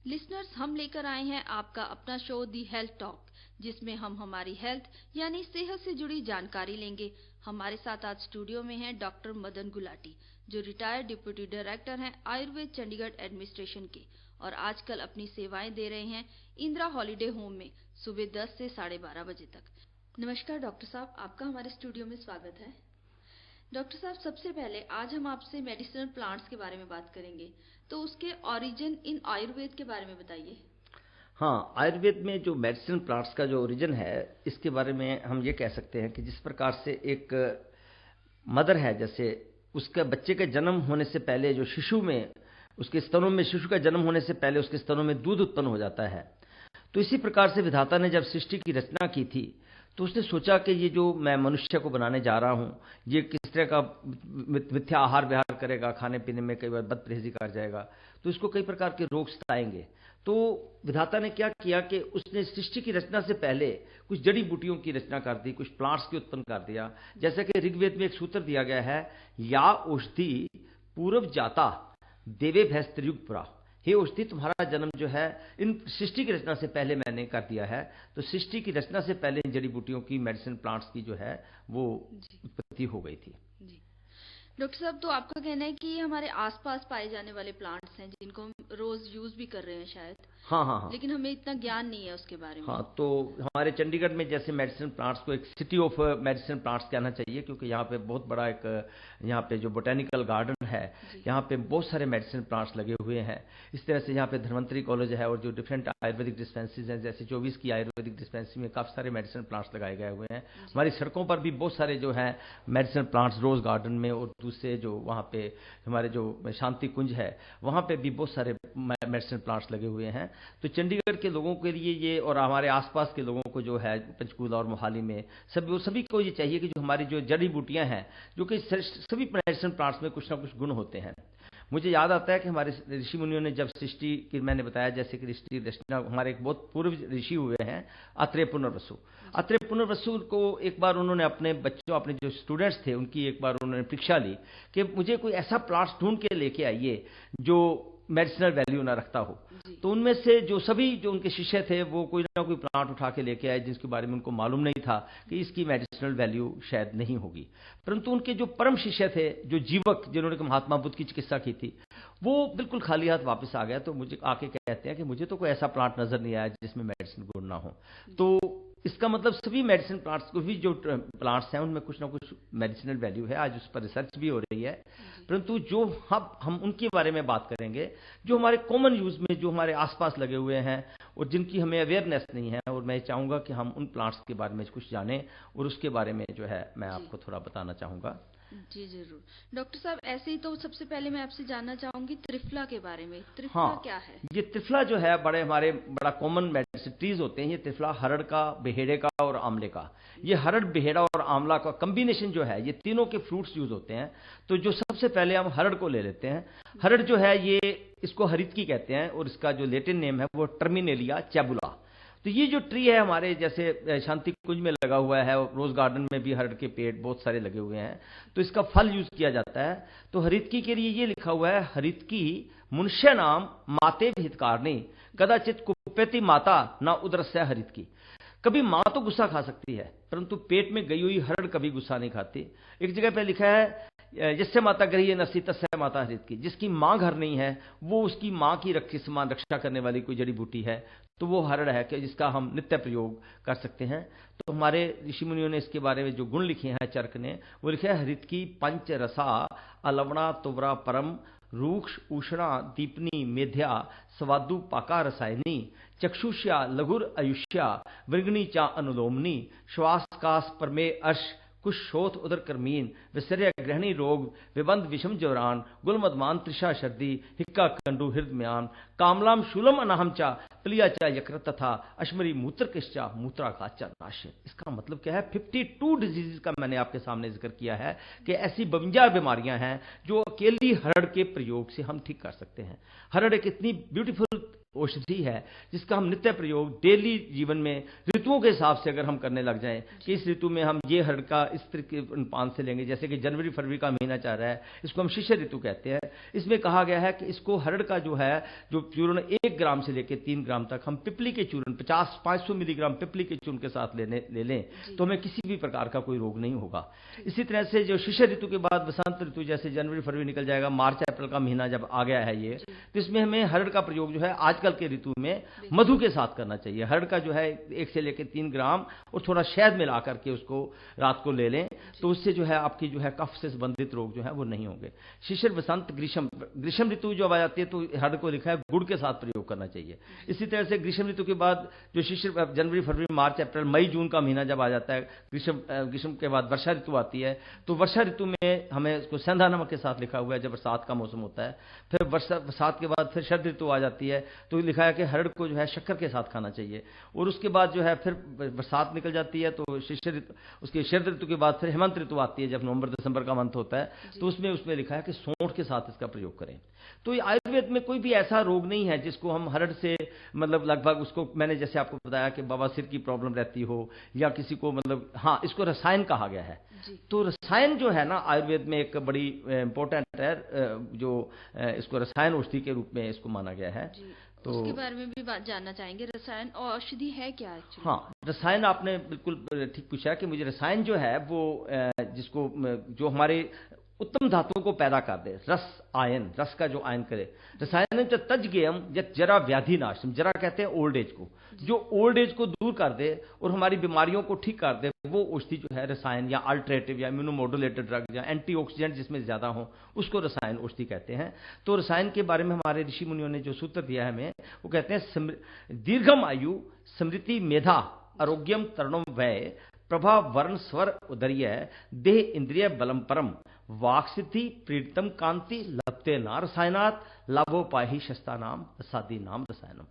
Listeners, हम लेकर आए हैं आपका अपना शो दी हेल्थ टॉक, जिसमें हम हमारी हेल्थ यानी सेहत से जुड़ी जानकारी लेंगे। हमारे साथ आज स्टूडियो में हैं डॉक्टर मदन गुलाटी, जो रिटायर्ड डिप्टी डायरेक्टर हैं आयुर्वेद चंडीगढ़ एडमिनिस्ट्रेशन के, और आजकल अपनी सेवाएं दे रहे हैं इंदिरा हॉलीडे होम में सुबह 10 से 12:30 बजे तक। नमस्कार डॉक्टर साहब, आपका हमारे स्टूडियो में स्वागत है। डॉक्टर साहब, सबसे पहले आज हम आपसे मेडिसिनल प्लांट्स के बारे में बात करेंगे, तो उसके ओरिजिन इन आयुर्वेद के बारे में बताइए। हाँ, आयुर्वेद में जो मेडिसिन प्लांट्स का जो ओरिजिन है, इसके बारे में हम ये कह सकते हैं कि जिस प्रकार से एक मदर है, जैसे उसके बच्चे के जन्म होने से पहले जो शिशु में, उसके स्तनों में, शिशु का जन्म होने से पहले उसके स्तनों में दूध उत्पन्न हो जाता है, तो इसी प्रकार से विधाता ने जब सृष्टि की रचना की थी, तो उसने सोचा कि ये जो मैं मनुष्य को बनाने जा रहा हूँ, ये किस तरह का मिथ्या आहार विहार करेगा, खाने पीने में कई बार बदपरहेजी कर जाएगा, तो इसको कई प्रकार के रोग सताएंगे। तो विधाता ने क्या किया कि उसने सृष्टि की रचना से पहले कुछ जड़ी बूटियों की रचना कर दी, कुछ प्लांट्स की उत्पन्न कर दिया। जैसे कि ऋग्वेद में एक सूत्र दिया गया है, या औषधि पूर्व जाता देवे भैस्त्रियुग पुरा। हे औषधि, तुम्हारा जन्म जो है इन सृष्टि की रचना से पहले मैंने कर दिया है। तो सृष्टि की रचना से पहले इन जड़ी बूटियों की, मेडिसिन प्लांट्स की जो है वो उत्पत्ति हो गई थी। जी डॉक्टर साहब, तो आपका कहना है कि ये हमारे आसपास पाए जाने वाले प्लांट्स हैं, जिनको हम रोज यूज भी कर रहे हैं शायद। हाँ, लेकिन हमें इतना ज्ञान नहीं है उसके बारे में। हाँ, तो हमारे चंडीगढ़ में जैसे मेडिसिन प्लांट्स को एक सिटी ऑफ मेडिसिन प्लांट्स कहना चाहिए, क्योंकि यहाँ पे बहुत बड़ा एक, यहाँ पे जो बोटेनिकल गार्डन है, यहाँ पे बहुत सारे मेडिसिन प्लांट्स लगे हुए हैं। इस तरह से यहाँ पे धन्वंतरी कॉलेज है, और जो डिफरेंट आयुर्वेदिक डिस्पेंसरीज हैं, जैसे 24 की आयुर्वेदिक डिस्पेंसरी में काफ़ी सारे मेडिसिन प्लांट्स लगाए गए हुए हैं। हमारी सड़कों पर भी बहुत सारे जो हैं मेडिसिन प्लांट्स, रोज गार्डन में, और दूसरे जो वहाँ पे हमारे जो शांति कुंज है, वहाँ पे भी बहुत सारे मेडिसिन प्लांट्स लगे हुए हैं। तो चंडीगढ़ के लोगों के लिए ये, और हमारे आसपास के लोगों को जो है पंचकूला और मोहाली में, सभी को ये चाहिए कि जो हमारी जो जड़ी बूटियां हैं, जो कि सभी मेडिसिन प्लांट्स में कुछ ना कुछ गुण होते हैं। मुझे याद आता है कि हमारे ऋषि मुनियों ने जब सृष्टि की, मैंने बताया जैसे कि सृष्टि रचना, हमारे एक बहुत पूर्व ऋषि हुए हैं अत्रेय पुनर्वसु। अत्रेय पुनर्वसु को एक बार उन्होंने अपने बच्चों, अपने जो स्टूडेंट्स थे, उनकी एक बार उन्होंने परीक्षा ली कि मुझे कोई ऐसा प्लांट्स ढूंढ के लेके आइए जो मेडिसिनल वैल्यू ना रखता हो। तो उनमें से जो सभी जो उनके शिष्य थे, वो कोई ना कोई प्लांट उठा के लेके आए, जिसके बारे में उनको मालूम नहीं था कि इसकी मेडिसिनल वैल्यू शायद नहीं होगी। परंतु उनके जो परम शिष्य थे, जो जीवक, जिन्होंने महात्मा बुद्ध की चिकित्सा की थी, वो बिल्कुल खाली हाथ वापस आ गया। तो मुझे आके कहते हैं कि मुझे तो कोई ऐसा प्लांट नजर नहीं आया जिसमें मेडिसिन गुण ना हो। तो इसका मतलब सभी मेडिसिन प्लांट्स को भी, जो प्लांट्स हैं, उनमें कुछ ना कुछ मेडिसिनल वैल्यू है। आज उस पर रिसर्च भी हो रही है। परंतु जो हम उनके बारे में बात करेंगे जो हमारे कॉमन यूज में, जो हमारे आसपास लगे हुए हैं, और जिनकी हमें अवेयरनेस नहीं है। और मैं चाहूंगा कि हम उन प्लांट्स के बारे में कुछ जानें, और उसके बारे में जो है मैं आपको थोड़ा बताना चाहूंगा। जी जरूर डॉक्टर साहब। ऐसे ही तो सबसे पहले मैं आपसे जानना चाहूंगी त्रिफला के बारे में। त्रिफला क्या है? ये त्रिफला जो है बड़ा कॉमन मेडिसिन ट्रीज होते हैं। ये त्रिफला हरड़ का, बेहेड़े का और आंवले का, ये हरड़, बेहेड़ा और आंवला का कॉम्बिनेशन जो है, ये तीनों के फ्रूट्स यूज होते हैं। तो जो सबसे पहले हम हरड़ को ले लेते हैं। हरड़ जो है, ये इसको हरितकी कहते हैं, और इसका जो लैटिन नेम है वो टर्मिनेलिया चैबुला। तो ये जो ट्री है हमारे जैसे शांति कुंज में लगा हुआ है, और रोज गार्डन में भी हरड़ के पेड़ बहुत सारे लगे हुए हैं, तो इसका फल यूज किया जाता है। तो हरितकी के लिए ये लिखा हुआ है, हरितकी मनुष्य नाम माते हितकारणी कदाचित कुप्यति माता ना उदरस्य हरितकी। कभी मां तो गुस्सा खा सकती है, परंतु पेट में गई हुई हरड़ कभी गुस्सा नहीं खाती। एक जगह पे लिखा है, जिससे माता गृह नसी तस्य माता हरितकी। जिसकी मां घर नहीं है, वो उसकी मां की रक्षी समान रक्षा करने वाली कोई जड़ी बूटी है, तो वो हरड़ है कि जिसका हम नित्य प्रयोग कर सकते हैं। तो हमारे ऋषि मुनियों ने इसके बारे में जो गुण लिखे हैं, चरक ने, वो लिखे है, हरितकी पंच रसा अलवणा तुवरा परम रूक्ष उष्णा दीपनी मेध्या स्वादु पाका रसायनी चक्षुष्या लघुर आयुष्या वृगणी चा अनुलोमनी श्वास कास परमे अर्श कुशोथ उदर कर्मीन विसर्य ग्रहणी रोग विबंध विषम ज्वरान गुलमदमान त्रिषा सर्दी हिक्का कंडु हृदम्यान कामलाम शूलम अनाहम चा प्लिया चा यकृत तथा अश्मरी मूत्र किश्चा मूत्राकाचा नाश। इसका मतलब क्या है? 52 डिजीज का मैंने आपके सामने जिक्र किया है कि ऐसी 52 बीमारियां हैं जो अकेली हरड़ के प्रयोग से हम ठीक कर सकते हैं। हरड़ एक इतनी ब्यूटीफुल औषधि है जिसका हम नित्य प्रयोग डेली जीवन में ऋतुओं के हिसाब से अगर हम करने लग जाएं कि इस ऋतु में हम ये हर्ड का इस तरह के पान से लेंगे, जैसे कि जनवरी फरवरी का महीना चल रहा है, इसको हम शिशिर ऋतु कहते हैं। इसमें कहा गया है कि इसको हर्ड का जो है जो चूर्ण 1 ग्राम से लेकर 3 ग्राम तक हम पिपली के चूर्ण 500 मिलीग्राम पिपली के चूर्ण के साथ ले लें तो हमें किसी भी प्रकार का कोई रोग नहीं होगा। इसी तरह से जो शिशिर ऋतु के बाद वसंत ऋतु जैसे जनवरी फरवरी निकल जाएगा, मार्च अप्रैल का महीना जब आ गया है ये, तो इसमें हमें हर्ड का प्रयोग जो है आजकल के ऋतु में मधु के साथ करना चाहिए। हर्ड का जो है 1 से लेकर 3 ग्राम और थोड़ा शहद मिला करके उसको रात को ले लें, तो उससे जो है आपकी जो है कफ से संबंधित रोग जो है वो नहीं होंगे। शिशिर वसंत ग्रीष्म ऋतु जब आ जाती है तो हर्ड को लिखा है गुड़ के साथ प्रयोग करना चाहिए। इसी तरह से ग्रीष्म ऋतु के बाद जो शिशिर जनवरी फरवरी मार्च अप्रैल मई जून का महीना जब आ जाता है, ग्रीष्म के बाद वर्षा ऋतु आती है, तो वर्षा ऋतु में हमें इसको सेंधा नमक के साथ लिखा हुआ है जब बरसात का मौसम होता है। फिर बरसात के बाद फिर शरद ऋतु आ जाती है तो लिखा है कि हर्ड को जो है शक्कर के साथ खाना चाहिए। और उसके बाद जो है फिर बरसात निकल जाती है तो शिशिर उसके शरद ऋतु के बाद फिर हेमंत ऋतु आती है जब नवंबर दिसंबर का मंथ होता है, तो उसमें लिखा है कि सौंठ के साथ इसका प्रयोग करें। तो ये आयुर्वेद में कोई भी ऐसा रोग नहीं है जिसको हम हर्ड से मतलब लगभग उसको, मैंने जैसे आपको बताया कि बवासीर की प्रॉब्लम रहती हो या किसी को मतलब, हाँ इसको रसायन कहा गया है। तो रसायन जो है ना आयुर्वेद में एक बड़ी इंपॉर्टेंट है, जो इसको रसायन औषधि के रूप में इसको माना गया है। तो उसके बारे में भी बात जानना चाहेंगे, रसायन और औषधि है क्या एक्चुअली? हाँ, रसायन आपने बिल्कुल ठीक पूछा कि मुझे रसायन जो है वो जिसको जो हमारे उत्तम धातुओं को पैदा कर दे, रस का जो आयन करे। रसायन तज्ञेयम जरा व्याधि नाशम, जरा कहते हैं ओल्ड एज को, जो ओल्ड एज को दूर कर दे और हमारी बीमारियों को ठीक कर दे, वो औषधि जो है रसायन या अल्टरेटिव या इम्यूनोमोडुलेटेड ड्रग या एंटीऑक्सीडेंट जिसमें ज्यादा हो उसको रसायन औषधि कहते हैं। तो रसायन के बारे में हमारे ऋषि मुनियों ने जो सूत्र दिया है हमें, वो कहते हैं दीर्घम आयु स्मृति मेधा आरोग्यम तरुणम वय प्रभा वर्ण स्वर उदर्य देह इंद्रिय बलम परम वाक्सिद्धि प्रीतम कांति लपते ना रसायनात लाभोपाही शस्ता नाम सादी नाम रसायनम।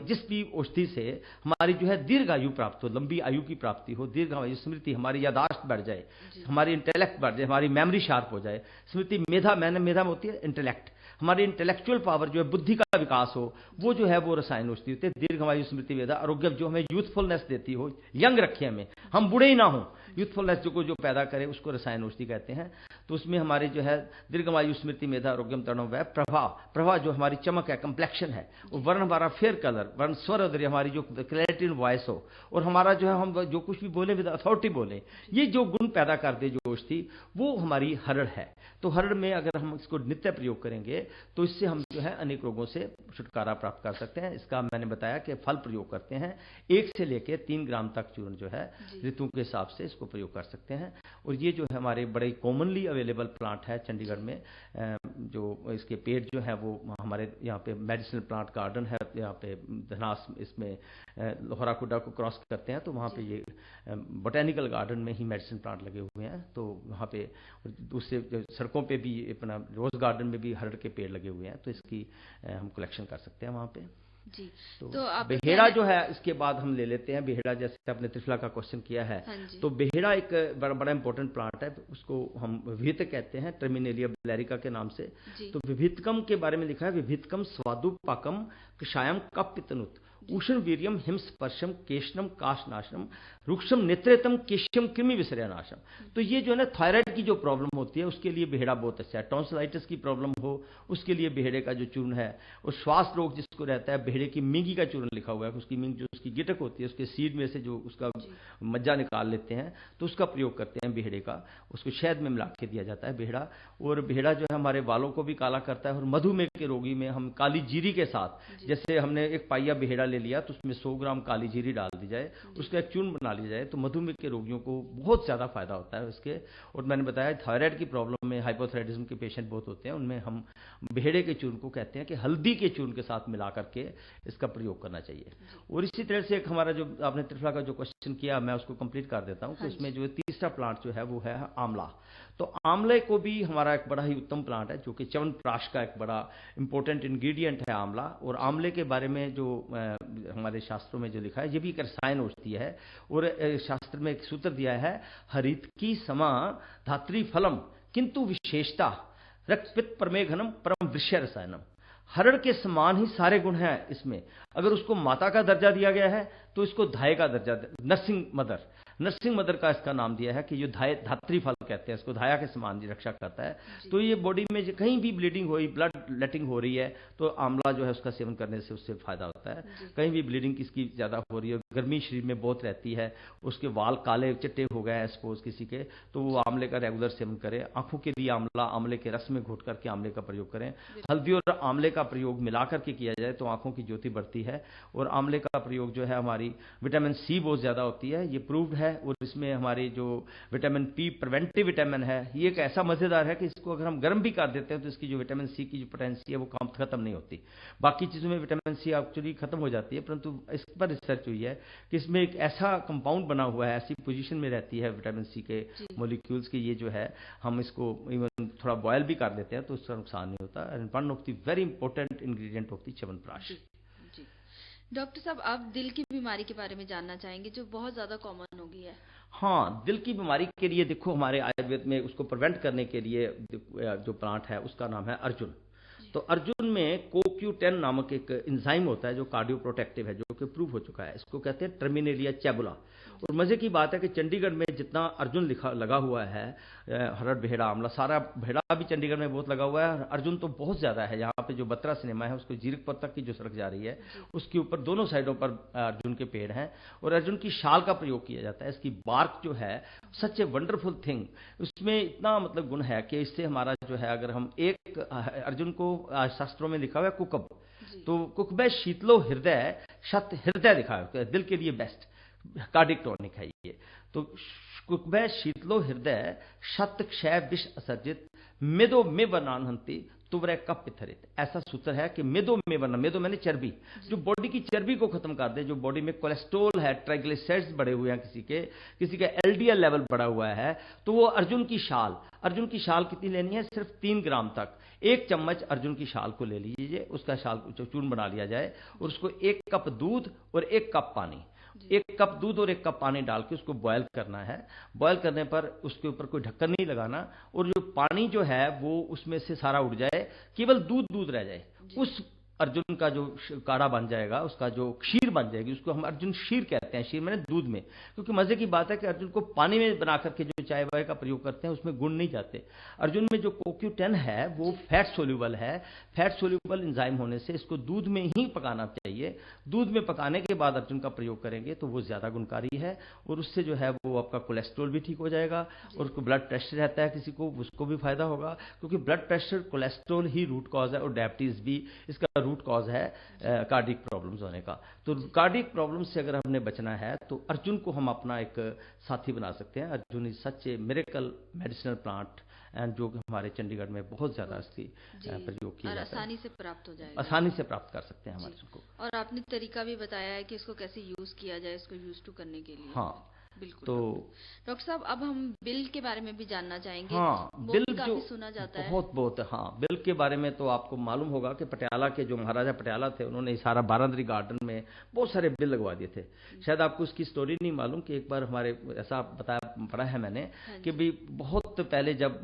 जिस भी औषधि से हमारी जो है दीर्घ आयु प्राप्त हो, लंबी आयु की प्राप्ति हो, दीर्घ आयु स्मृति, हमारी यादाश्त बढ़ जाए, हमारी इंटेलेक्ट बढ़ जाए, हमारी मेमोरी शार्प हो जाए, स्मृति मेधा में होती है इंटेलेक्ट, हमारी इंटेलेक्चुअल पावर जो है बुद्धि का विकास हो, वो जो है वो रसायन औषधि होती है। दीर्घायु स्मृति वेदा आरोग्य जो हमें यूथफुलनेस देती हो, यंग रखे हमें, हम बूढ़े ही ना हो, यूथफुलनेस जो पैदा करे उसको रसायन औषधि कहते हैं। तो उसमें हमारे जो है दीर्घायु स्मृति मेधा आरोग्यम तरुणम वय प्रभा जो हमारी चमक है, कंप्लेक्शन है, वर्ण हमारा फेयर कलर, वर्ण स्वर उदर्य हमारी जो क्लैरिटी इन वॉइस हो, और हमारा जो है हम जो कुछ भी बोले विद अथॉरिटी बोले, ये जो गुण पैदा कर दे जो औषधि, वो हमारी हरड़ है। तो हरड़ में अगर हम इसको नित्य प्रयोग करेंगे तो इससे हम जो है अनेक रोगों से छुटकारा प्राप्त कर सकते हैं। इसका मैंने बताया कि फल प्रयोग करते हैं, 1 से लेकर 3 ग्राम तक चूर्ण जो है ऋतु के हिसाब से इसको प्रयोग कर सकते हैं। और ये जो है हमारे बड़े कॉमनली अवेलेबल प्लांट है चंडीगढ़ में, जो इसके पेड़ जो है वो हमारे यहाँ पे मेडिसिनल प्लांट गार्डन है, यहाँ पे धनास इसमें लोहरा कुडा को क्रॉस करते हैं तो वहाँ पे ये बोटेनिकल गार्डन में ही मेडिसिन प्लांट लगे हुए हैं। तो वहाँ पे दूसरे सड़कों पे भी अपना रोज गार्डन में भी हरड़ के पेड़ लगे हुए हैं, तो इसकी हम कलेक्शन कर सकते हैं वहाँ पे जी। तो बेहेड़ा जो है इसके बाद हम ले लेते हैं। बेहेड़ा जैसे आपने त्रिफला का क्वेश्चन किया है, तो बेहेड़ा एक बड़ा इंपॉर्टेंट प्लांट है, उसको हम विभित कहते हैं, टर्मिनेलिया ब्लैरिका के नाम से। तो विभितकम के बारे में लिखा है, विभितकम स्वादुपाकम कषायम कपितनुत उष्ण वीरियम हिम स्पर्शम केशनम काशनाशनम रुक्षम नेत्रेतम केश्यम कृमि विसर्यनाशम। तो ये जो है ना थायराइड की जो प्रॉब्लम होती है उसके लिए बेहेड़ा बहुत अच्छा है। टॉन्सिलाइटिस की प्रॉब्लम हो उसके लिए बेहेड़े का जो चूर्ण है, और श्वास रोग जिसको रहता है बेहेड़े की मींगी का चूर्ण लिखा हुआ है, उसकी मींग जो उसकी गिटक होती है उसके सीड में से जो उसका मज्जा निकाल लेते हैं तो उसका प्रयोग करते हैं बेहेड़े का, उसको शहद में मिला के दिया जाता है बेहेड़ा। और बेहेड़ा जो है हमारे बालों को भी काला करता है। और मधुमेह के रोगी में हम काली जीरी के साथ, जैसे हमने एक पाइया बेहेड़ा ले लिया तो उसमें 100 ग्राम काली जीरी डाल दी जाए, उसका एक चूर्ण बना लिया जाए, तो मधुमेह के रोगियों को बहुत ज्यादा फायदा होता है उसके। और मैंने बताया थायराइड की प्रॉब्लम में हाइपोथायराइडिज्म के पेशेंट बहुत होते हैं, उनमें हम बेहेड़े के चूर्ण को कहते हैं कि हल्दी के चूर्ण के साथ मिला करके इसका प्रयोग करना चाहिए। और इसी तरह से एक हमारा जो आपने त्रिफला का जो क्वेश्चन किया मैं उसको कंप्लीट कर देता हूं। तो इसमें जो तीसरा प्लांट जो है वो है आंवला। तो आंवले को भी हमारा एक बड़ा ही उत्तम प्लांट है, जो कि च्यवनप्राश का एक बड़ा इंपॉर्टेंट इंग्रेडिएंट है आंवला। और आंवले के बारे में जो हमारे शास्त्रों में जो लिखा है, ये भी एक रसायन औषधि है। और शास्त्र में एक सूत्र दिया है, हरित की समा धात्री फलम किंतु विशेषता रक्तपित्त परमेघनम परम वृक्ष रसायनम। हरड़ के समान ही सारे गुण हैं इसमें। अगर उसको माता का दर्जा दिया गया है तो इसको धाय का दर्जा, नर्सिंग मदर का इसका नाम दिया है कि जो धात्री फल कहते हैं इसको, धाया के समान रक्षा करता है। तो ये बॉडी में कहीं भी ब्लीडिंग हुई, ब्लड लेटिंग हो रही है तो आंवला जो है उसका सेवन करने से उससे फायदा होता है। कहीं भी ब्लीडिंग किसकी ज्यादा हो रही है, गर्मी शरीर में बहुत रहती है, उसके वाल काले चिट्टे हो गए हैं सपोज किसी के, तो वो आंवले का रेगुलर सेवन करें। आंखों के लिए आंवला, आंवले के रस में घोट करके आंवले का प्रयोग करें। हल्दी और आंवले का प्रयोग मिला करके किया जाए तो आंखों की ज्योति बढ़ती है। और आंवले का प्रयोग जो है हमारी विटामिन सी बहुत ज्यादा होती है, ये प्रूव्ड है। और इसमें हमारी जो विटामिन पी प्रिवेंटिव विटामिन है, ये एक ऐसा मजेदार है कि इसको अगर हम गर्म भी कर देते हैं तो इसकी जो विटामिन सी की जो पोटेंसी है वो काम खत्म नहीं होती। बाकी चीजों में विटामिन सी एक्चुअली खत्म हो जाती है, परंतु इस पर रिसर्च हुई है कि इसमें एक ऐसा कंपाउंड बना हुआ है, ऐसी पोजीशन में रहती है विटामिन सी के मॉलिक्यूल्स की, ये जो है हम इसको इवन थोड़ा बॉयल भी कर देते हैं तो उसका नुकसान नहीं होता। And one of the very important ingredient of the chyawanprash. Doctor साहब, आप दिल की बीमारी के बारे में जानना चाहेंगे जो बहुत ज्यादा कॉमन हो गई है। हाँ, दिल की बीमारी के लिए देखो हमारे आयुर्वेद में उसको प्रिवेंट करने के लिए जो प्लांट है उसका नाम है अर्जुन। तो अर्जुन में CoQ10 नामक एक एंजाइम होता है जो कार्डियो प्रोटेक्टिव है, जो कि प्रूव हो चुका है। इसको कहते हैं टर्मिनेलिया चैबुला। और मजे की बात है कि चंडीगढ़ में जितना अर्जुन लगा हुआ है, हरड़ भेड़ा आंवला, सारा भेड़ा भी चंडीगढ़ में बहुत लगा हुआ है, अर्जुन तो बहुत ज्यादा है। यहाँ पे जो बत्रा सिनेमा है उसको जीरकपुर तक की जो सड़क जा रही है उसके ऊपर दोनों साइडों पर अर्जुन के पेड़ हैं। और अर्जुन की शाल का प्रयोग किया जाता है। इसकी बार्क जो है सच ए वंडरफुल थिंग, उसमें इतना मतलब गुण है कि इससे हमारा जो है, अगर हम एक अर्जुन को शास्त्रों में लिखा हुआ है कुकब, तो कुकबे शीतलो हृदय शत हृदय लिखा है, दिल के लिए बेस्ट कार्डिक टॉनिक है ये। तो कुकबे शीतलो हृदय शत क्षय विष असर्जित मेदो में बनान हंती तुवरे कप पिथरित। ऐसा सूत्र है कि मेदो में बना, मेदो मैंने चर्बी, जो बॉडी की चर्बी को खत्म कर दे, जो बॉडी में कोलेस्ट्रोल है, ट्राइग्लिसराइड्स बढ़े हुए हैं, किसी का एलडीएल लेवल बढ़ा हुआ है, तो वो अर्जुन की शाल कितनी लेनी है, सिर्फ 3 ग्राम तक। 1 चम्मच अर्जुन की शाल को ले लीजिए, उसका शाल चूर्ण बना लिया जाए और उसको 1 कप दूध और 1 कप पानी, 1 कप दूध और 1 कप पानी डाल के उसको बॉयल करना है। बॉयल करने पर उसके ऊपर कोई ढक्कन नहीं लगाना और जो पानी जो है वो उसमें से सारा उड़ जाए, केवल दूध रह जाए। उस अर्जुन का जो काढ़ा बन जाएगा, उसका जो खीर बन जाएगी, उसको हम अर्जुन शीर कहते हैं। शीर मैंने दूध में, क्योंकि मजे की बात है कि अर्जुन को पानी में बना करके जो चाय वाय का प्रयोग करते हैं उसमें गुण नहीं जाते। अर्जुन में जो CoQ10 है वो फैट सोल्यूबल है। फैट सोल्यूबल एंजाइम होने से इसको दूध में ही पकाना चाहिए। दूध में पकाने के बाद अर्जुन का प्रयोग करेंगे तो वो ज्यादा गुणकारी है और उससे जो है वो आपका कोलेस्ट्रॉल भी ठीक हो जाएगा। और उसको ब्लड प्रेशर रहता है किसी को, उसको भी फायदा होगा, क्योंकि ब्लड प्रेशर कोलेस्ट्रॉल ही रूट कॉज है और डायबिटीज भी इसका रूट कॉज है कार्डिक प्रॉब्लम्स होने का। तो कार्डिक प्रॉब्लम्स से अगर हमने बचना है तो अर्जुन को हम अपना एक साथी बना सकते हैं। Arjun is such A miracle medicinal plant and जो हमारे चंडीगढ़ में बहुत ज्यादा इसकी प्रयोग किया जाता है, आसानी से प्राप्त हो जाएगा, आसानी से प्राप्त कर सकते हैं हम अर्जुन को। और आपने तरीका भी बताया है कि इसको कैसे यूज किया जाए, इसको यूज टू करने के लिए। हाँ बिल्कुल। तो डॉक्टर साहब, अब हम बिल के बारे में भी जानना चाहेंगे। हाँ, बिल काफी सुना जाता है बहुत। हाँ, बिल के बारे में तो आपको मालूम होगा कि पटियाला के जो महाराजा पटियाला थे, उन्होंने सारा बारादरी गार्डन में बहुत सारे बिल लगवा दिए थे। शायद आपको उसकी स्टोरी नहीं मालूम कि एक बार हमारे ऐसा बताया पढ़ा है मैंने कि भी बहुत पहले जब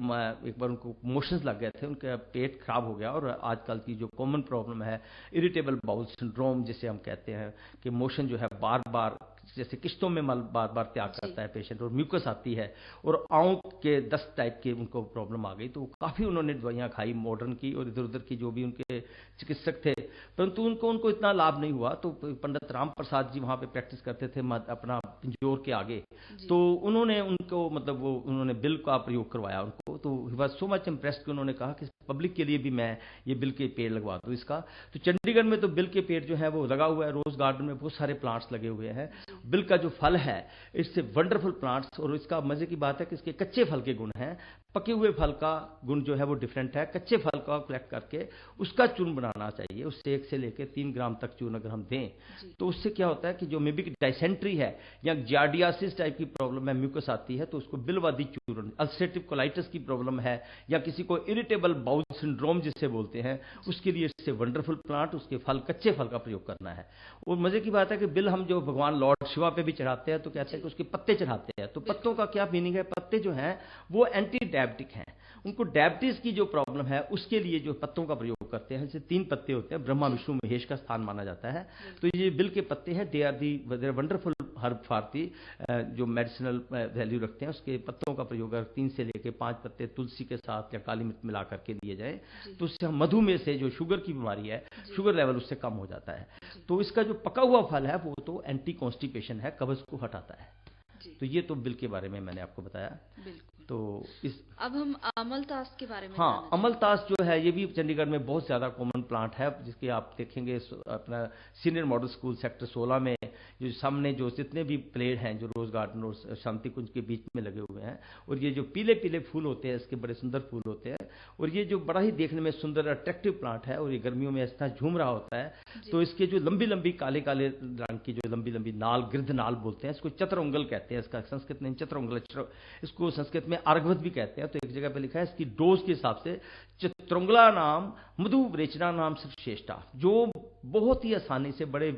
एक बार उनको मोशंस लग गए थे, उनका पेट खराब हो गया। और आजकल की जो कॉमन प्रॉब्लम है इरिटेबल बाउल सिंड्रोम जिसे हम कहते हैं, कि मोशन जो है बार बार जैसे किश्तों में मल बार बार त्याग करता है पेशेंट, और म्यूकस आती है और आंख के दस्त टाइप के उनको प्रॉब्लम आ गई। तो काफी उन्होंने दवाइयां खाई मॉडर्न की और इधर उधर की जो भी उनके चिकित्सक थे, परंतु उनको इतना लाभ नहीं हुआ। तो पंडित राम प्रसाद जी वहां पे प्रैक्टिस करते थे अपना पिंजौर के आगे, तो उन्होंने उनको मतलब वो उन्होंने बिल का प्रयोग करवाया उनको। तो he was so much impressed कि उन्होंने कहा कि पब्लिक के लिए भी मैं ये बिल के पेड़ लगवा दूं इसका। तो चंडीगढ़ में तो बिल के पेड़ जो है वो लगा हुआ है, रोज गार्डन में बहुत सारे प्लांट्स लगे हुए हैं। बिल का जो फल है इससे वंडरफुल प्लांट्स, और इसका मजे की बात है कि इसके कच्चे फल के गुण हैं, पके हुए फल का गुण जो है वो डिफरेंट है। कच्चे फल का कलेक्ट करके उसका चूर्ण बनाना चाहिए, उससे 1 से लेकर 3 ग्राम तक चूर्ण अगर हम दें तो उससे क्या होता है कि जो मेबी डाइसेंट्री है या जार्डियासिस टाइप की प्रॉब्लम है, म्यूकस आती है, तो उसको बिलवादी चूर्ण, अल्सरेटिव कोलाइटिस की प्रॉब्लम है या किसी को इरिटेबल बाउल सिंड्रोम जिसे बोलते हैं, उसके लिए इससे वंडरफुल प्लांट, उसके फल कच्चे फल का प्रयोग करना है। और मजे की बात है कि बिल हम जो भगवान लॉर्ड शिवा पे भी चढ़ाते हैं तो कहते हैं कि उसके पत्ते चढ़ाते हैं। तो पत्तों का क्या मीनिंग है, पत्ते जो हैं वो एंटी डायबिटिक हैं, उनको डायबिटीज की जो प्रॉब्लम है उसके लिए जो पत्तों का प्रयोग करते हैं, जैसे 3 पत्ते होते हैं, ब्रह्मा विष्णु महेश का स्थान माना जाता है। तो ये बिल के पत्ते हैं, they are wonderful herb for the, जो मेडिसिनल वैल्यू रखते हैं, उसके पत्तों का प्रयोग अगर 3 से लेकर 5 पत्ते तुलसी के साथ या काली मिर्च मिला करके लिए जाए तो उससे हम मधुमेह से, जो शुगर की बीमारी है, शुगर लेवल उससे कम हो जाता है। तो इसका जो पका हुआ फल है वो तो एंटी कॉन्स्टिपेशन है, कब्ज को हटाता है। तो ये तो बिल के बारे में मैंने आपको बताया। तो अब हम अमलतास के बारे में हाँ, अमलतास जो है ये भी चंडीगढ़ में बहुत ज़्यादा कॉमन प्लांट है, जिसके आप देखेंगे अपना सीनियर मॉडल स्कूल सेक्टर 16 में जो सामने जो जितने भी पेड़ हैं जो रोज गार्डन और शांति कुंज के बीच में लगे हुए हैं, और ये जो पीले पीले फूल होते हैं, इसके बड़े सुंदर फूल होते हैं, और ये जो बड़ा ही देखने में सुंदर अट्रैक्टिव प्लांट है, और ये गर्मियों में इस तरह झूम रहा होता है। तो इसके जो लंबी लंबी काले काले रंग की जो लंबी लंबी नाल, गिरध नाल बोलते हैं, इसको चतुरंगल कहते हैं, इसका संस्कृत में चतुरंगल, इसको संस्कृत में अर्घवत भी कहते हैं। तो एक जगह पे लिखा है इसकी डोज के हिसाब से चतुरंगला नाम मधु रेचना नाम श्रेष्ठा, जो बहुत ही आसानी से बड़े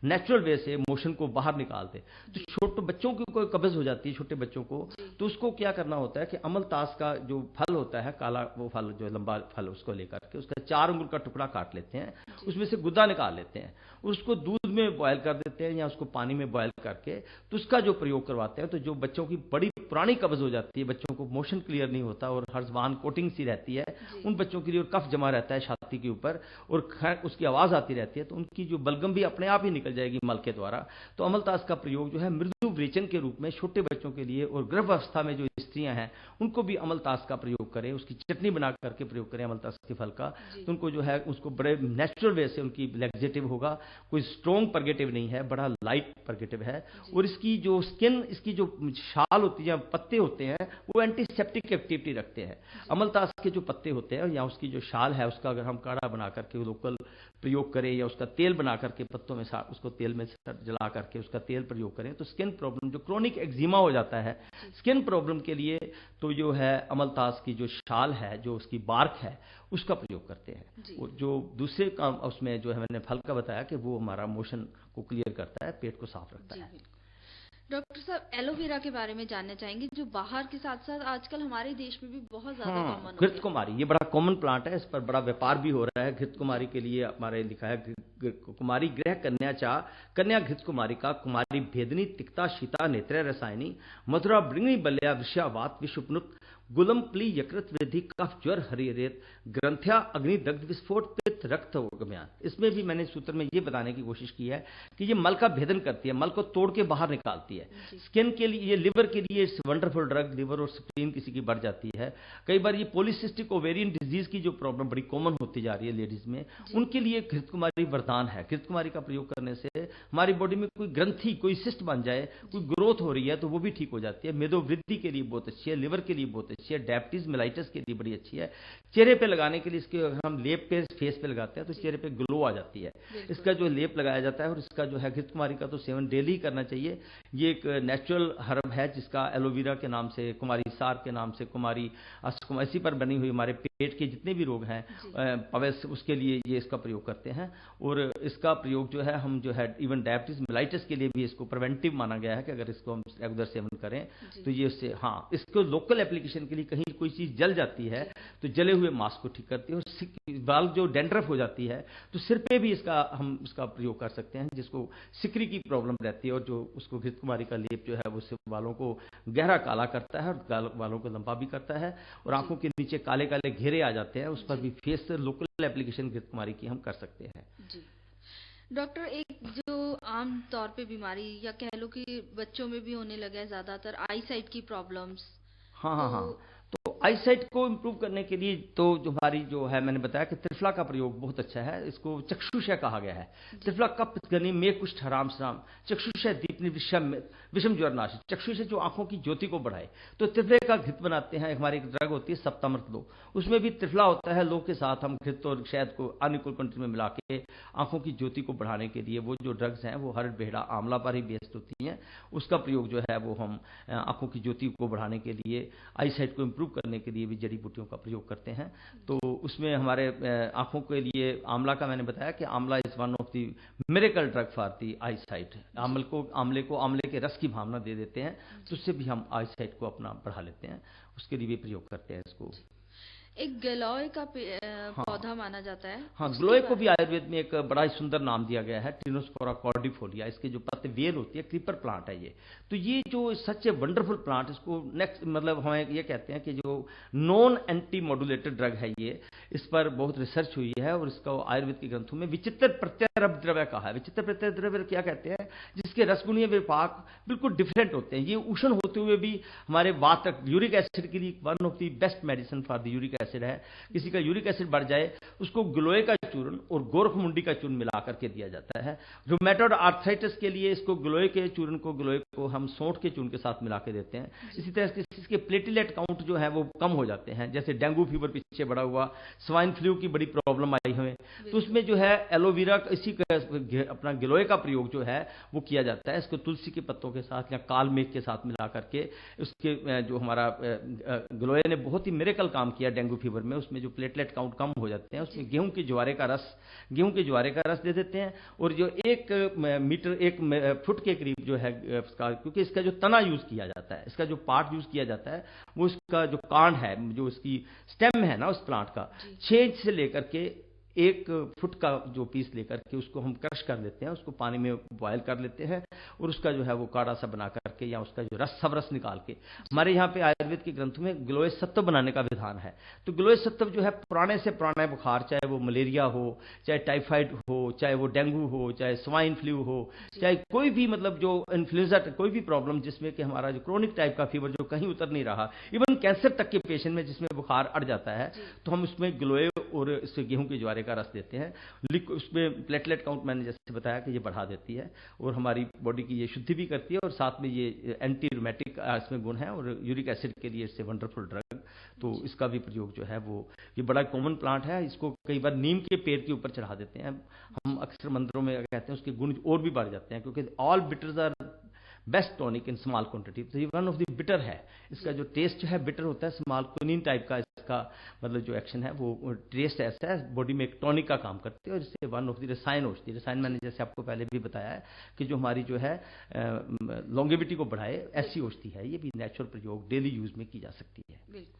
नेचुरल वे से मोशन को बाहर निकालते। तो छोटे बच्चों की कोई कब्ज हो जाती है, छोटे बच्चों को, तो उसको क्या करना होता है कि अमलतास का जो फल होता है, काला वो फल जो लंबा फल, उसको लेकर के उसका 4 अंगुल का टुकड़ा काट लेते हैं, उसमें से गुद्दा निकाल लेते हैं, उसको दूध में बॉयल कर देते हैं या उसको पानी में बॉयल करके, तो उसका जो प्रयोग करवाते हैं। तो जो बच्चों की बड़ी पुरानी कब्ज हो जाती है, बच्चों को मोशन क्लियर नहीं होता और हर जबान कोटिंग सी रहती है, उन बच्चों के लिए, और कफ जमा रहता है छाती के ऊपर और उसकी आवाज आती रहती है, तो उनकी जो बलगम भी अपने आप ही निकल जाएगी मल के द्वारा। तो अमलतास का प्रयोग जो है मृदु विरेचन के रूप में छोटे बच्चों के लिए, और गर्भावस्था में जो स्त्रियां हैं उनको भी अमलतास का प्रयोग करें, उसकी चटनी बना करके प्रयोग करें अमलतास के फल का। तो उनको जो है उसको बड़े नेचुरल वे से उनकी लैक्सेटिव होगा, कोई स्ट्रॉन्ग परगेटिव नहीं है, बड़ा लाइट परगेटिव है। और इसकी जो स्किन, इसकी जो शाल होती है, पत्ते होते हैं, वो एंटीसेप्टिक एक्टिविटी रखते हैं। अमलतास के जो पत्ते होते हैं या उसकी जो शाल है, उसका अगर हम काढ़ा बना करके लोकल प्रयोग करें या उसका तेल बना करके पत्तों में उसको तेल में जला करके उसका तेल प्रयोग करें, तो स्किन प्रॉब्लम, जो क्रोनिक एक्जिमा हो जाता है स्किन प्रॉब्लम के लिए, तो जो है अमलतास की जो शाल है, जो उसकी बार्क है, उसका प्रयोग करते हैं। जो दूसरे काम उसमें जो है मैंने फल का बताया कि वो हमारा मोशन को क्लियर करता है, पेट को साफ रखता है। डॉक्टर साहब, एलोवेरा के बारे में जानना चाहेंगे, जो बाहर के साथ साथ आजकल हमारे देश में भी बहुत ज्यादा कॉमन हो गया। घृत कुमारी, ये बड़ा कॉमन प्लांट है, इस पर बड़ा व्यापार भी हो रहा है। घृत कुमारी के लिए हमारे लिखा है कुमारी ग्रह कन्या चा, कन्या घृत कुमारी का, कुमारी भेदनी तिक्ता शीता नेत्र रसायनी, मधुरा बृंगी बल्या विषयावात विषुपनुत, गुलम प्ली यकृत वृद्धि कफ ज्वर हरिरेत, ग्रंथ्या अग्नि दग्ध विस्फोट पित्त रक्त गम्यान। इसमें भी मैंने सूत्र में ये बताने की कोशिश की है कि ये मल का भेदन करती है, मल को तोड़ के बाहर निकालती है। स्किन के लिए, ये लिवर के लिए वंडरफुल ड्रग, लिवर और स्प्लीन किसी की बढ़ जाती है। कई बार ये पॉलीसिस्टिक ओवेरियन डिजीज की जो प्रॉब्लम बड़ी कॉमन होती जा रही है लेडीज में, उनके लिए घृत कुमारी वरदान है। घृत कुमारी का प्रयोग करने से हमारी बॉडी में कोई ग्रंथि, कोई सिस्ट बन जाए, कोई ग्रोथ हो रही है, तो वो भी ठीक हो जाती है। मेदो वृद्धि के लिए बहुत अच्छी है, लिवर के लिए बहुत अच्छी है, डायबिटीज मेलाइटिस के लिए बड़ी अच्छी है। चेहरे पे लगाने के लिए इसके अगर हम लेप पे फेस पे लगाते हैं तो चेहरे पे ग्लो आ जाती है। इसका जो लेप लगाया जाता है, और इसका जो है घृत कुमारी का तो सेवन डेली करना चाहिए। ये एक नेचुरल हर्ब है जिसका एलोवेरा के नाम से, कुमारी सार के नाम से, कुमारी इसी पर बनी हुई हमारे पेट के जितने भी रोग हैं पवेस, उसके लिए ये इसका प्रयोग करते हैं। और इसका प्रयोग जो है हम जो है इवन डायबिटीज मेलाइटिस के लिए भी इसको प्रिवेंटिव माना गया है कि अगर इसको हम रेगुलर सेवन करें तो ये उससे, हाँ, इसको लोकल एप्लीकेशन के लिए कहीं कोई चीज जल जाती है तो जले हुए मांस को ठीक करती है। और बाल जो डेंड्रफ हो जाती है तो सिर पे भी हम इसका प्रयोग कर सकते हैं, जिसको सिकरी की प्रॉब्लम रहती है, और जो उसको घृत कुमारी का लेप जो है वो बालों को गहरा काला करता है और बालों को लंबा भी करता है। और आंखों के नीचे काले काले घेरे आ जाते हैं, उस पर भी फेस से लोकल एप्लीकेशन घृत कुमारी की हम कर सकते हैं। डॉक्टर, एक जो आम तौर पे बीमारी या कह लो कि बच्चों में भी होने लगा है ज्यादातर, आई साइट की प्रॉब्लम्स। हाँ, तो आईसाइट को इम्प्रूव करने के लिए तो जो हमारी जो है, मैंने बताया कि त्रिफला का प्रयोग बहुत अच्छा है। इसको चक्षुषय कहा गया है। त्रिफला कप गनि में कुष्ठ हराम श्राम, चक्षुषय दीपनि विषम ज्वर नाश, चक्षुषय जो आंखों की ज्योति को बढ़ाए। तो त्रिफले का घृत बनाते हैं, हमारी एक ड्रग होती है सप्तामृत लो, उसमें भी त्रिफला होता है। लो के साथ हम घृत और शहद को अनुकूल कंट्री में मिला के आंखों की ज्योति को बढ़ाने के लिए, वो जो ड्रग्स हैं वो हरड़ बेहड़ा आंवला पर ही बेस्ड होती हैं, उसका प्रयोग जो है वो हम आंखों की ज्योति को बढ़ाने के लिए, आईसाइट को इम्प्रूव करने करने के लिए भी जड़ी बूटियों का प्रयोग करते हैं। तो उसमें हमारे आंखों के लिए आंवला का मैंने बताया कि आंवला is one of the miracle drug for the I site. आंवले के रस की भावना दे देते हैं, तो उससे भी हम आई साइट को अपना बढ़ा लेते हैं, उसके लिए भी प्रयोग करते हैं इसको। एक गिलोय का हाँ, पौधा माना जाता है। हाँ, गिलोय को भी आयुर्वेद में एक बड़ा ही सुंदर नाम दिया गया है, टिनोस्पोरा कॉर्डिफोलिया। इसके जो पत्ते वेल होती है, क्रीपर प्लांट है ये। तो ये जो सच ए वंडरफुल प्लांट, इसको नेक्स्ट मतलब हमें ये कहते हैं कि जो नॉन एंटी मॉड्यूलेटेड ड्रग है ये, इस पर बहुत रिसर्च हुई है और इसका आयुर्वेद के ग्रंथों में विचित्र प्रत्यय द्रव्य कहा है। विचित्र प्रत्यय द्रव्य क्या कहते हैं? जिसके रसगुणीय विपाक बिल्कुल डिफरेंट होते हैं। ये उष्ण होते हुए भी हमारे वात, यूरिक एसिड के लिए one of the best medicine for the uric acid है। किसी का यूरिक एसिड बढ़ जाए, उसको गिलोय का चूर्ण और गोरखमुंडी का चूर्ण मिला करके दिया जाता है। रूमेटॉइड आर्थराइटिस के लिए इसको गिलोय के चूर्ण को हम सौंठ के चूर्ण के साथ मिला के देते हैं। इसी तरह से इसके प्लेटलेट काउंट जो है वो कम हो जाते हैं। जैसे डेंगू फीवर पीछे बढ़ा हुआ, स्वाइन फ्लू की बड़ी प्रॉब्लम आई हमें, तो उसमें जो है एलोवेरा इसी का अपना गिलोय का प्रयोग जो है वो किया जाता है। इसको तुलसी के पत्तों के साथ या काल मेघ के साथ मिला करके, उसके जो हमारा गिलोय ने बहुत ही मिरेकल काम किया डेंगू फीवर में। उसमें जो प्लेटलेट काउंट कम हो जाते हैं, उसमें गेहूं के ज्वारे का रस दे देते हैं। और जो 1 फुट के करीब जो है क्योंकि इसका जो तना यूज किया जाता है, इसका जो पार्ट यूज किया जाता है, वो इसका जो कांड है, जो इसकी स्टेम है ना उस प्लांट का, 6 इंच से लेकर के 1 फुट का जो पीस लेकर के उसको हम क्रश कर लेते हैं, उसको पानी में बॉयल कर लेते हैं और उसका जो है वो काढ़ा सा बना करके या उसका जो रस निकाल के, हमारे यहाँ पे आयुर्वेद के ग्रंथों में गिलोय सत्व बनाने का विधान है। तो गिलोय सत्व जो है पुराने से पुराना बुखार, चाहे वो मलेरिया हो, चाहे टाइफाइड हो, चाहे वो डेंगू हो, चाहे स्वाइन फ्लू हो, चाहे कोई भी मतलब जो इन्फ्लुएंजा, कोई भी प्रॉब्लम जिसमें कि हमारा जो क्रोनिक टाइप का फीवर जो कहीं उतर नहीं रहा, इवन कैंसर तक के पेशेंट में जिसमें बुखार अड़ जाता है, तो हम उसमें गिलोय और इससे गेहूं के ज्वारे का रस देते हैं। उसमें प्लेटलेट काउंट मैंने जैसे बताया कि ये बढ़ा देती है और हमारी बॉडी की ये शुद्धि भी करती है और साथ में ये एंटी रूमेटिक इसमें गुण है और यूरिक एसिड के लिए इससे वंडरफुल ड्रग। तो इसका भी प्रयोग जो है वो ये बड़ा कॉमन प्लांट है। इसको कई बार नीम के पेड़ के ऊपर चढ़ा देते हैं हम, अक्सर मंदिरों में कहते हैं, उसके गुण और भी बढ़ जाते हैं क्योंकि all bitters are best tonic in small quantity. तो ये वन ऑफ द बिटर है। इसका जो टेस्ट है बिटर होता है, स्मॉल क्विनीन टाइप का इसका मतलब जो एक्शन है वो टेस्ट ऐसा है, बॉडी में एक टॉनिक का काम करती है और इससे वन ऑफ द रसायन औषधि, रसायन मैंने जैसे आपको पहले भी बताया है कि जो हमारी जो है लॉन्गेविटी को बढ़ाए, ऐसी औषधि है। ये भी नेचुरल प्रयोग डेली यूज में की जा सकती है। बिल्कुल।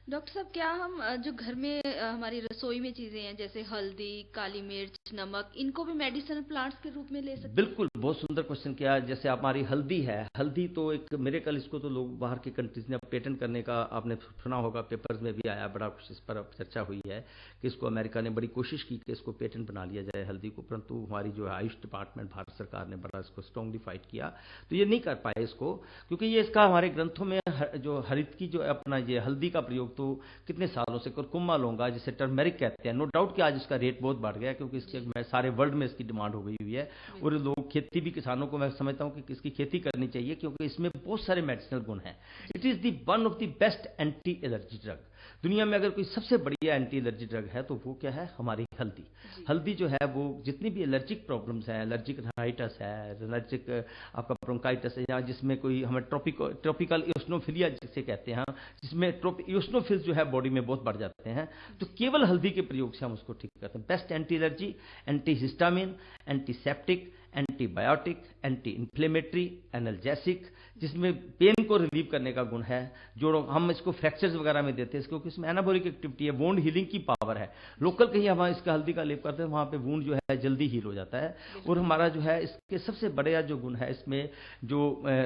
डॉक्टर साहब, क्या हम जो घर में हमारी रसोई में चीजें हैं जैसे हल्दी, काली मिर्च, नमक, इनको भी मेडिसिनल प्लांट्स के रूप में ले सकते हैं? बिल्कुल, बहुत सुंदर क्वेश्चन किया। जैसे हमारी हल्दी है, हल्दी तो एक मिरेकल, इसको तो लोग बाहर के कंट्रीज ने पेटेंट करने का आपने सुना होगा, पेपर्स में भी आया, बड़ा कुछ इस पर चर्चा हुई है कि इसको अमेरिका ने बड़ी कोशिश की कि इसको पेटेंट बना लिया जाए हल्दी को, परंतु हमारी जो आयुष डिपार्टमेंट भारत सरकार ने बड़ा इसको स्ट्रांगली फाइट किया, तो ये नहीं कर पाए इसको, क्योंकि ये इसका हमारे ग्रंथों में जो हरित की जो अपना ये हल्दी का प्रयोग तो कितने सालों से, कुरकुमा लौंगा जिसे टर्मेरिक कहते हैं, नो डाउट कि आज इसका रेट बहुत बढ़ गया क्योंकि इसके सारे वर्ल्ड में इसकी डिमांड हो गई हुई है और लोग खेती भी, किसानों को मैं समझता हूं कि इसकी खेती करनी चाहिए क्योंकि इसमें बहुत सारे मेडिसिनल गुण हैं। It is the one of the best anti allergy drug. दुनिया में अगर कोई सबसे बढ़िया एंटी एलर्जी ड्रग है तो वो क्या है? हमारी हल्दी। हल्दी जो है वो जितनी भी एलर्जिक प्रॉब्लम्स हैं, एलर्जिक राइटस है, एलर्जिक आपका ब्रोंकाइटिस है, या जिसमें कोई हमें ट्रॉपिकल इओसिनोफिलिया जिसे कहते हैं, जिसमें इओसिनोफिल्स जो है बॉडी में बहुत बढ़ जाते हैं, तो केवल हल्दी के प्रयोग से हम उसको ठीक करते हैं। Best anti allergy, anti histamine, antiseptic, antibiotic, anti inflammatory, analgesic, जिसमें पेन को रिलीव करने का गुण है। जो हम इसको फ्रैक्चर्स वगैरह में देते हैं क्योंकि इसमें एनाबोलिक एक्टिविटी है, वुंड हीलिंग की पावर है। लोकल कहीं हम इसका हल्दी का लेप करते हैं, वहां पे वुंड जो है जल्दी हील हो जाता है। और हमारा जो है इसके सबसे बड़ा जो गुण है, इसमें जो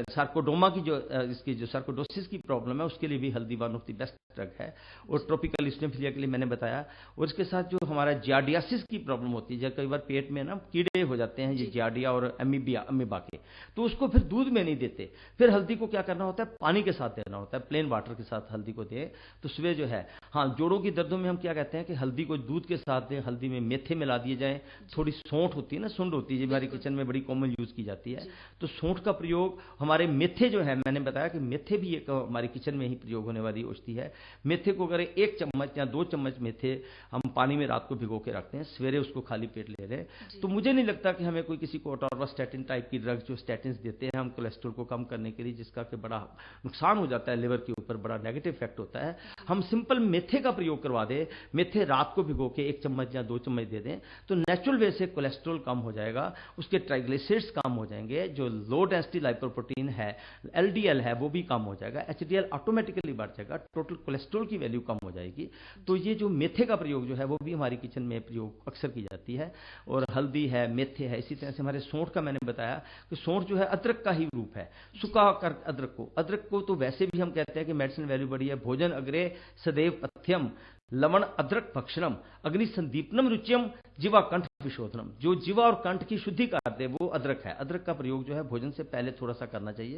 सार्कोडोमा की जो इसकी जो सार्कोडोसिस की प्रॉब्लम है उसके लिए भी हल्दी one of the best drug है। और ट्रॉपिकल इस्नोफिलिया के लिए मैंने बताया। और इसके साथ जो हमारा जियार्डियासिस की प्रॉब्लम होती है, जब कई बार पेट में ना कीड़े हो जाते हैं, ये जियार्डिया और अमीबा के, तो उसको फिर दूध में नहीं देते, फिर हल्दी को क्या करना होता है? पानी के साथ देना होता है, प्लेन वाटर के साथ हल्दी को दे तो सुबह जो है, हाँ, जोड़ों की दर्दों में हम क्या कहते हैं कि हल्दी को दूध के साथ दें, हल्दी में मेथे मिला दिए जाएं, थोड़ी सौंठ होती है ना, सुंड होती है, हमारी किचन में बड़ी कॉमन यूज की जाती है, तो सौंठ का प्रयोग, हमारे मेथे जो है, मैंने बताया कि मेथे भी एक हमारी किचन में ही प्रयोग होने वाली औषधि है। मेथे को अगर 1 चम्मच या 2 चम्मच मेथे हम पानी में रात को भिगो के रखते हैं, सवेरे उसको खाली पेट ले रहे, तो मुझे नहीं लगता कि हमें कोई किसी को अटॉर्वास्टैटिन टाइप की ड्रग जो स्टैटिन्स देते हैं हम कोलेस्ट्रॉल को कम करने के लिए, जिसका कि बड़ा नुकसान हो जाता है लिवर के ऊपर, बड़ा नेगेटिव इफेक्ट होता है। हम सिंपल मेथे का प्रयोग करवा दें, मेथे रात को भिगो के 1 चम्मच या 2 चम्मच दे दें तो नेचुरल वे से कोलेस्ट्रॉल कम हो जाएगा, उसके ट्राइग्लिसराइड्स कम हो जाएंगे, जो लो डेंसिटी लाइपोप्रोटीन है, एलडीएल है, वो भी कम हो जाएगा, एचडीएल ऑटोमेटिकली बढ़ जाएगा, टोटल कोलेस्ट्रॉल की वैल्यू कम हो जाएगी। तो ये जो मेथे का प्रयोग जो है वो भी हमारी किचन में प्रयोग अक्सर की जाती है। और हल्दी है, मेथे है, इसी तरह से हमारे सौंठ का मैंने बताया कि सौंठ जो है अदरक का ही रूप है, सुखा कर अदरक को तो वैसे भी हम कहते हैं कि मेडिसिन वैल्यू बड़ी है। भोजन अग्रे सदैव पथ्यम लवण अदरक भक्षणम अग्नि संदीपनम रुचियम जीवा कंठ विशोधनम। जो जीवा और कंठ की शुद्धि करते हैं वो अदरक है। अदरक का प्रयोग जो है भोजन से पहले थोड़ा सा करना चाहिए,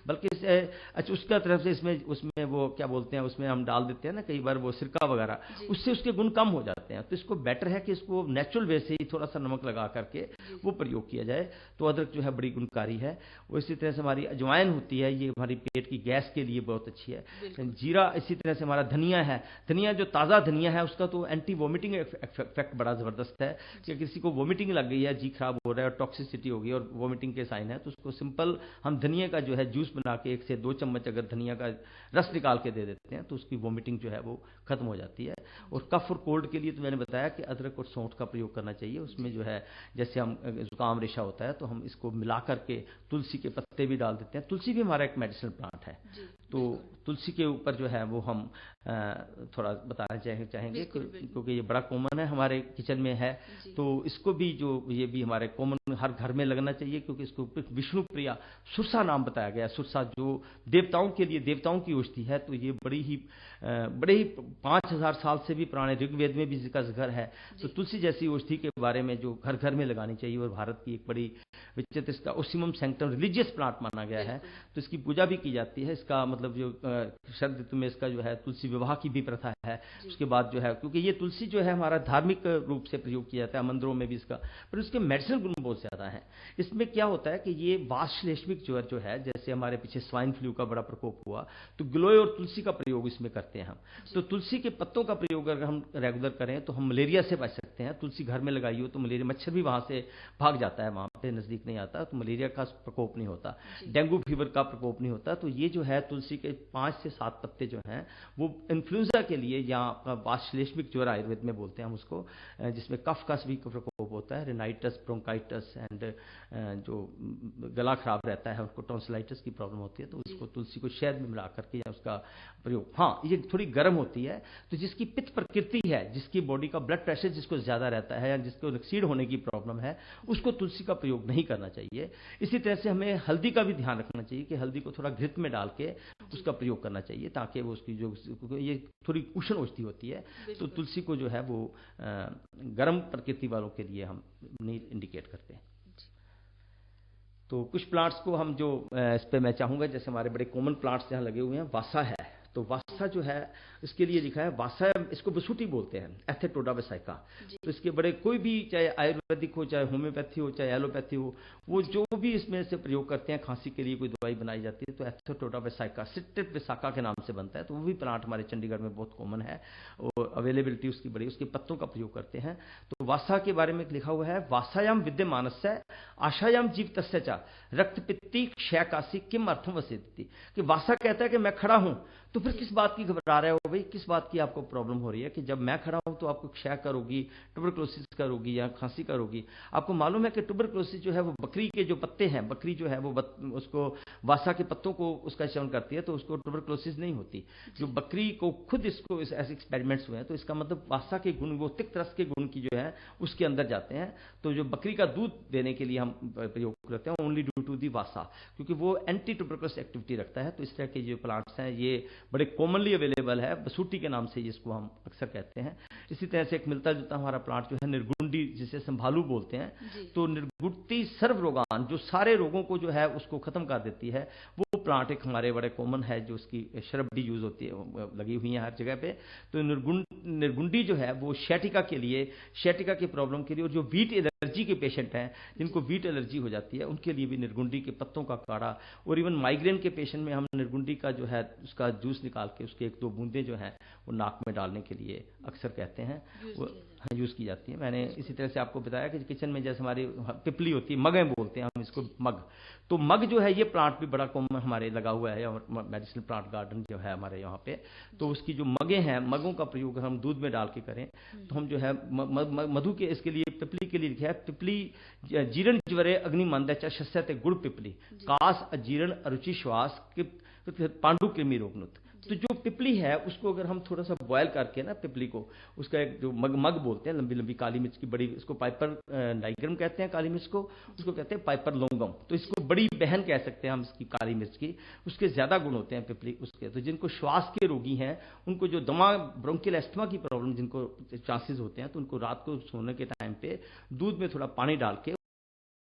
बल्कि अच्छा उसका तरफ से उसमें वो क्या बोलते हैं, उसमें हम डाल देते हैं ना कई बार वो सिरका वगैरह, उससे उसके गुण कम हो जाते हैं। तो इसको बेटर है कि इसको नेचुरल वे से ही थोड़ा सा नमक लगा करके वो प्रयोग किया जाए, तो अदरक जो है बड़ी गुणकारी है। और इसी तरह से हमारी अजवाइन होती है, ये हमारी पेट की गैस के लिए बहुत अच्छी है। जीरा, इसी तरह से हमारा धनिया है, धनिया जो ताज़ा धनिया है उसका तो एंटी वोमिटिंग इफेक्ट बड़ा ज़बरदस्त है कि किसी को वोमिटिंग लग गई है, जी खराब हो रहा है और टॉक्सिसिटी हो गई और वोमिटिंग के साइन है, तो उसको सिंपल हम धनिया का जो है जूस बना के 1 से 2 चम्मच अगर धनिया का रस निकाल के दे देते हैं तो उसकी वोमिटिंग जो है वो खत्म हो जाती है। और कफ और कोल्ड के लिए तो मैंने बताया कि अदरक और सौंठ का प्रयोग करना चाहिए। उसमें जो है जैसे हम जुकाम रेशा होता है तो हम इसको मिला करके तुलसी के पत्ते भी डाल देते हैं। तुलसी भी हमारा एक मेडिसिनल प्लांट है, तो तुलसी के ऊपर जो है वो हम थोड़ा बताना चाहेंगे क्योंकि ये बड़ा कॉमन है हमारे किचन में है, तो इसको भी जो ये भी हमारे कॉमन हर घर में लगना चाहिए, क्योंकि इसको विष्णु प्रिया सुरसा नाम बताया गया। सुरसा जो देवताओं के लिए, देवताओं की औषधि है, तो ये बड़े ही 5000 साल से भी पुराने ऋग्वेद में भी इसका जिक्र है। तो तुलसी जैसी औषधि के बारे में जो घर घर में लगानी चाहिए, और भारत की एक बड़ी विचित्र, इसका ओसिमम सैंक्टम रिलीजियस प्लांट माना गया है, तो इसकी पूजा भी की जाती है। इसका मतलब जो शरद ऋतु में इसका जो है तुलसी विवाह की भी प्रथा है। उसके बाद जो है, क्योंकि ये तुलसी जो है हमारा धार्मिक रूप से प्रयोग किया जाता है, मंदिरों में भी इसका, पर उसके मेडिसिनल गुण बहुत ज्यादा है। इसमें क्या होता है कि ये वातश्लेष्मिक ज्वर जो है, जैसे हमारे पीछे स्वाइन फ्लू का बड़ा प्रकोप हुआ, तो गिलोय और तुलसी का प्रयोग इसमें करते हैं हम। तो तुलसी के पत्तों का प्रयोग अगर हम रेगुलर करें तो हम मलेरिया से बच सकते हैं। तुलसी घर में लगाई हो तो मलेरिया, मच्छर भी वहां से भाग जाता है, वहां पे नजदीक नहीं आता, तो मलेरिया का प्रकोप नहीं होता, डेंगू फीवर का प्रकोप नहीं होता। तो ये जो है तुलसी के 5 से 7 पत्ते जो हैं वो इन्फ्लुएंजा के लिए, या वातश्लेष्मिक ज्वर आयुर्वेद में बोलते हैं हम उसको, जिसमें कफ का भी प्रकोप होता है, रिनाइटस, ब्रोंकाइटिस एंड जो गला खराब रहता है उनको टॉन्सिलाइटिस की प्रॉब्लम होती है, तो उसको तुलसी को शहद में मिला करके या उसका प्रयोग। हाँ, ये थोड़ी गर्म होती है, तो जिसकी पित्त प्रकृति है, जिसकी बॉडी का ब्लड प्रेशर जिसको ज्यादा रहता है या जिसको एक्सीड होने की प्रॉब्लम है, उसको तुलसी का प्रयोग नहीं करना चाहिए। इसी तरह से हमें हल्दी का भी ध्यान रखना चाहिए कि हल्दी को थोड़ा घृत में डाल के उसका प्रयोग करना चाहिए, ताकि वो उसकी जो ये थोड़ी उष्ण औषधि होती है, तो तुलसी को जो है वो गर्म प्रकृति वालों के लिए हम नहीं इंडिकेट करते हैं। तो कुछ प्लांट्स को हम जो इस पे मैं चाहूंगा, जैसे हमारे बड़े कॉमन प्लांट्स यहाँ लगे हुए हैं, वासा है, तो वासा जो है इसके लिए लिखा है वासा, इसको बसूटी बोलते हैं, एथेटोडा वेसाइका। तो इसके बड़े कोई भी, चाहे आयुर्वेदिक हो, चाहे होम्योपैथी हो, चाहे एलोपैथी हो, वो जो भी इसमें से प्रयोग करते हैं, खांसी के लिए कोई दवाई बनाई जाती है तो एथेटोडा वेसाइका, सिट्रिक वेसाका के नाम से बनता है, तो वो भी प्लांट हमारे चंडीगढ़ में बहुत कॉमन है और अवेलेबिलिटी उसकी बड़ी, उसके पत्तों का प्रयोग करते हैं। तो वासा के बारे में लिखा हुआ है, वासायाम विद्यमानस्य आशायाम जीव तस्य च रक्तपित्ती क्षयकाशी किम अर्थम वसेति, कि वासा कहता है कि मैं खड़ा हूं, तो फिर किस बात की घबरा रहे हो भाई, किस बात की आपको प्रॉब्लम हो रही है कि जब मैं खड़ा हूं तो आपको क्षय का रोगी, ट्यूबरक्लोसिस का रोगी या खांसी का रोगी। आपको मालूम है कि ट्यूबरक्लोसिस जो है वो बकरी के जो पत्ते हैं, बकरी जो है वो उसको वासा के पत्तों को उसका सेवन करती है तो उसको ट्यूबरक्लोसिस नहीं होती। जो बकरी को खुद इसको ऐसे एक्सपेरिमेंट्स हुए हैं, तो इसका मतलब वासा के गुण, वो तिक्त रस के गुण की जो है उसके अंदर जाते हैं। तो जो बकरी का दूध देने के लिए हम प्रयोग करते हैं ओनली ड्यू टू दी वासा, क्योंकि वो एंटी ट्यूबरक्लोसिस एक्टिविटी रखता है। तो इस तरह के जो प्लांट्स हैं ये बड़े कॉमनली अवेलेबल है, बसूटी के नाम से जिसको हम अक्सर कहते हैं। इसी तरह से एक मिलता जुलता हमारा प्लांट जो है निर्गुंडी, जिसे संभालू बोलते हैं, तो निर्गुंडी सर्व रोगान, जो सारे रोगों को जो है उसको खत्म कर देती है, वो प्लांट एक हमारे बड़े कॉमन है, जो उसकी शरब भी यूज होती है, लगी हुई है हर जगह पे। तो निर्गुंडी जो है वो शैटिका के लिए, शैटिका की प्रॉब्लम के लिए, और जो वीट एलर्जी के पेशेंट हैं जिनको वीट एलर्जी हो जाती है उनके लिए भी निर्गुंडी के पत्तों का काढ़ा, और इवन माइग्रेन के पेशेंट में हम निर्गुंडी का जो है उसका जूस निकाल के उसके 1-2 बूंदे जो हैं वो नाक में डालने के लिए अक्सर कहते हैं। यूज़ की जाती है। मैंने इसी तरह से आपको बताया कि किचन में जैसे हमारी पिपली होती है, मगें बोलते हैं हम इसको, मग। तो मग जो है ये प्लांट भी बड़ा कॉमन हमारे लगा हुआ है, और मेडिसिनल प्लांट गार्डन जो है हमारे यहाँ पे। तो उसकी जो मगें हैं, मगों का प्रयोग अगर हम दूध में डाल के करें तो हम जो है मधु के इसके लिए, पिपली के लिए लिखा है, पिपली जीर्ण ज्वरे अग्निमंद शस्यते गुड़ पिपली कास अजीर्ण अरुचि श्वास पांडु कृमि रोगनुत। तो जो पिपली है उसको अगर हम थोड़ा सा बॉयल करके ना, पिपली को, उसका एक जो मग बोलते हैं, लंबी लंबी काली मिर्च की बड़ी, इसको पाइपर नाइग्रम कहते हैं काली मिर्च को, उसको कहते हैं पाइपर लोंगम। तो इसको बड़ी बहन कह सकते हैं हम इसकी काली मिर्च की। उसके ज्यादा गुण होते हैं पिपली उसके। तो जिनको श्वास के रोगी हैं, उनको जो दमा ब्रोंकियल एस्थमा की प्रॉब्लम जिनको चांसेस होते हैं, तो उनको रात को सोने के टाइम पे दूध में थोड़ा पानी डाल के